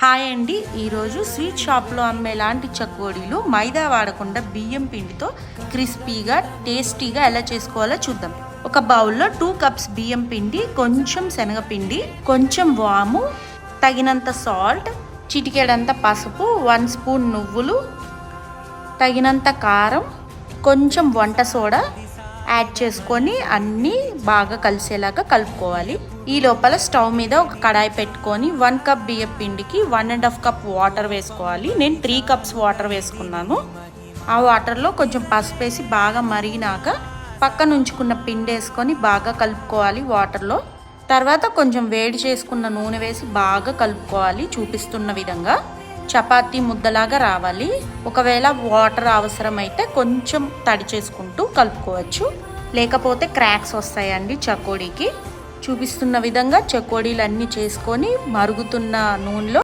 Hi అండి, ఈరోజు sweet షాప్లో అమ్మేలాంటి చకోడీలు మైదా వాడకుండా బియ్యం పిండితో క్రిస్పీగా టేస్టీగా ఎలా చేసుకోవాలో చూద్దాం. ఒక బౌల్లో 2 కప్స్ బియ్యం పిండి, కొంచెం శనగపిండి, కొంచెం వాము, తగినంత సాల్ట్, చిటికెడంత పసుపు, 1 స్పూన్ నువ్వులు, తగినంత కారం, కొంచెం వంట సోడా యాడ్ చేసుకొని అన్నీ బాగా కలిసేలాగా కలుపుకోవాలి. ఈ లోపల స్టవ్ మీద ఒక కడాయి పెట్టుకొని 1 కప్ బియ్యం పిండికి 1.5 కప్ వాటర్ వేసుకోవాలి. నేను 3 కప్స్ వాటర్ వేసుకున్నాను. ఆ వాటర్లో కొంచెం పసుపు వేసి బాగా మరిగినాక పక్కన ఉంచుకున్న పిండి వేసుకొని బాగా కలుపుకోవాలి వాటర్లో. తర్వాత కొంచెం వేడి చేసుకున్న నూనె వేసి బాగా కలుపుకోవాలి. చూపిస్తున్న విధంగా చపాతీ ముద్దలాగా రావాలి. ఒకవేళ వాటర్ అవసరమైతే కొంచెం తడి చేసుకుంటూ కలుపుకోవచ్చు, లేకపోతే క్రాక్స్ వస్తాయండి చకోడీకి. చూపిస్తున్న విధంగా చకోడీలు అన్నీ చేసుకొని మరుగుతున్న నూనెలో